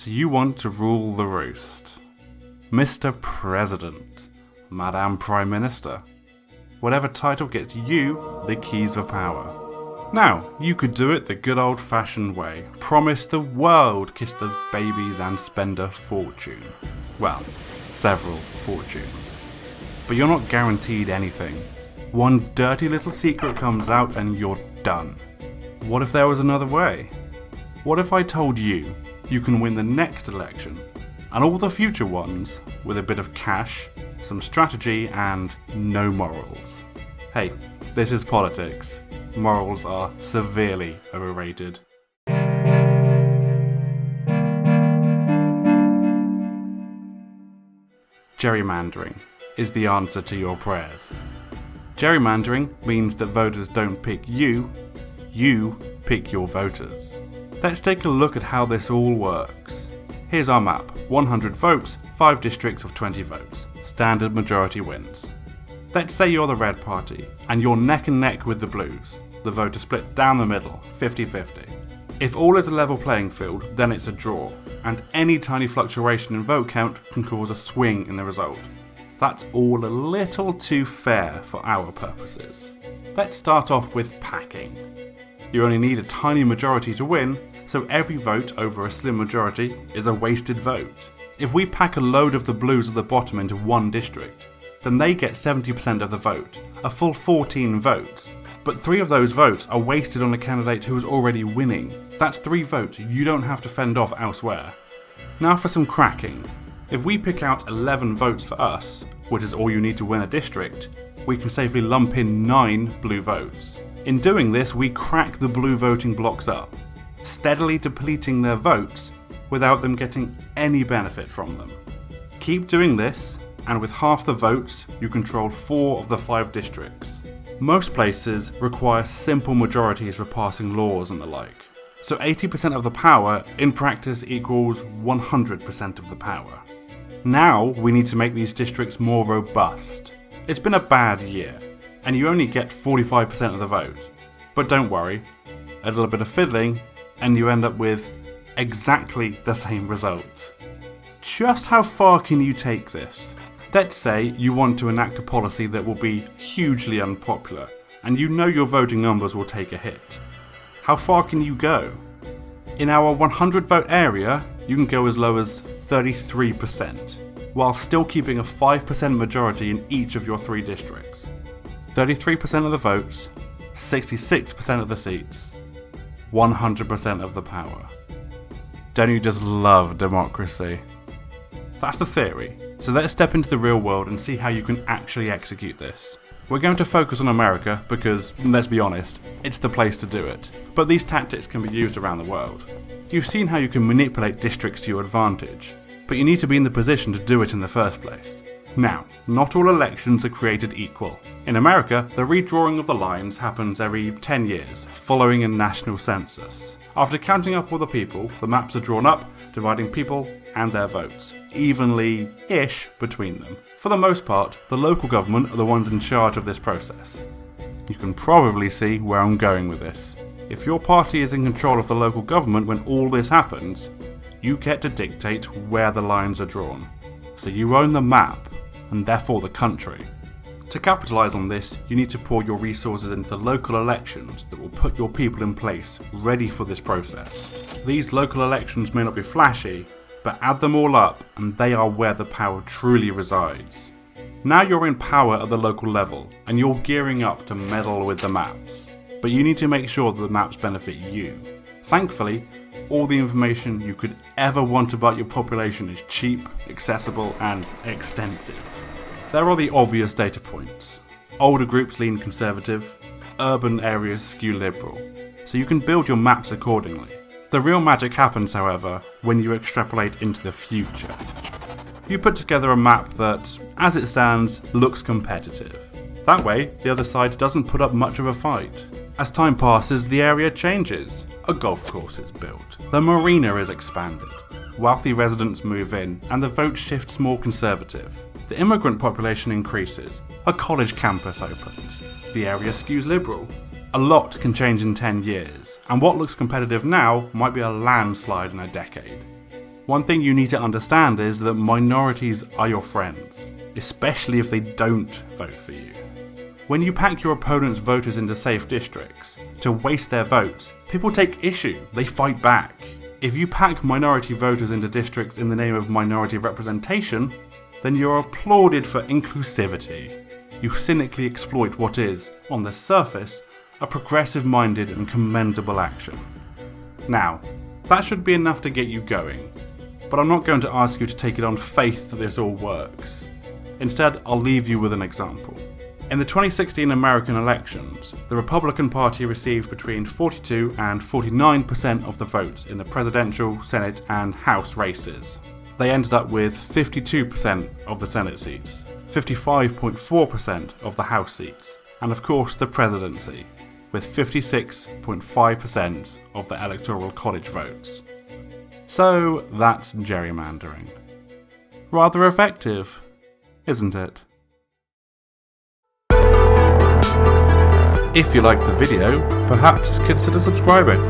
So you want to rule the roost. Mr. President, Madam Prime Minister. Whatever title gets you the keys of power. Now, you could do it the good old-fashioned way. Promise the world, kiss the babies and spend a fortune. Well, several fortunes. But you're not guaranteed anything. One dirty little secret comes out and you're done. What if there was another way? What if I told you you can win the next election and all the future ones with a bit of cash, some strategy and no morals? Hey, this is politics. Morals are severely overrated. Gerrymandering is the answer to your prayers. Gerrymandering means that voters don't pick you pick your voters. Let's take a look at how this all works. Here's our map. 100 votes, 5 districts of 20 votes. Standard majority wins. Let's say you're the red party, and you're neck and neck with the blues. The vote is split down the middle, 50-50. If all is a level playing field, then it's a draw, and any tiny fluctuation in vote count can cause a swing in the result. That's all a little too fair for our purposes. Let's start off with packing. You only need a tiny majority to win, so every vote over a slim majority is a wasted vote. If we pack a load of the blues at the bottom into one district, then they get 70% of the vote, a full 14 votes. But 3 of those votes are wasted on a candidate who is already winning. That's 3 votes you don't have to fend off elsewhere. Now for some cracking. If we pick out 11 votes for us, which is all you need to win a district, we can safely lump in 9 blue votes. In doing this, we crack the blue voting blocks up, steadily depleting their votes without them getting any benefit from them. Keep doing this, and with half the votes, you control 4 of the 5 districts. Most places require simple majorities for passing laws and the like, so 80% of the power in practice equals 100% of the power. Now we need to make these districts more robust. It's been a bad year, and you only get 45% of the vote. But don't worry, a little bit of fiddling, and you end up with exactly the same result. Just how far can you take this? Let's say you want to enact a policy that will be hugely unpopular, and you know your voting numbers will take a hit. How far can you go? In our 100 vote area, you can go as low as 33%, while still keeping a 5% majority in each of your 3 districts. 33% of the votes, 66% of the seats, 100% of the power. Don't you just love democracy? That's the theory, so let's step into the real world and see how you can actually execute this. We're going to focus on America because, let's be honest, it's the place to do it, but these tactics can be used around the world. You've seen how you can manipulate districts to your advantage, but you need to be in the position to do it in the first place. Now, not all elections are created equal. In America, the redrawing of the lines happens every 10 years, following a national census. After counting up all the people, the maps are drawn up, dividing people and their votes, evenly-ish between them. For the most part, the local government are the ones in charge of this process. You can probably see where I'm going with this. If your party is in control of the local government when all this happens, you get to dictate where the lines are drawn. So you own the map, and therefore the country. To capitalise on this, you need to pour your resources into the local elections that will put your people in place, ready for this process. These local elections may not be flashy, but add them all up and they are where the power truly resides. Now you're in power at the local level, and you're gearing up to meddle with the maps. But you need to make sure that the maps benefit you. Thankfully, all the information you could ever want about your population is cheap, accessible, and extensive. There are the obvious data points. Older groups lean conservative, urban areas skew liberal, so you can build your maps accordingly. The real magic happens, however, when you extrapolate into the future. You put together a map that, as it stands, looks competitive. That way, the other side doesn't put up much of a fight. As time passes, the area changes. A golf course is built. The marina is expanded. Wealthy residents move in, and the vote shifts more conservative. The immigrant population increases. A college campus opens. The area skews liberal. A lot can change in 10 years, and what looks competitive now might be a landslide in a decade. One thing you need to understand is that minorities are your friends, especially if they don't vote for you. When you pack your opponent's voters into safe districts to waste their votes, people take issue, they fight back. If you pack minority voters into districts in the name of minority representation, then you're applauded for inclusivity. You cynically exploit what is, on the surface, a progressive-minded and commendable action. Now, that should be enough to get you going, but I'm not going to ask you to take it on faith that this all works. Instead, I'll leave you with an example. In the 2016 American elections, the Republican Party received between 42 and 49% of the votes in the presidential, Senate, and House races. They ended up with 52% of the Senate seats, 55.4% of the House seats, and of course the presidency, with 56.5% of the Electoral College votes. So that's gerrymandering. Rather effective, isn't it? If you liked the video, perhaps consider subscribing.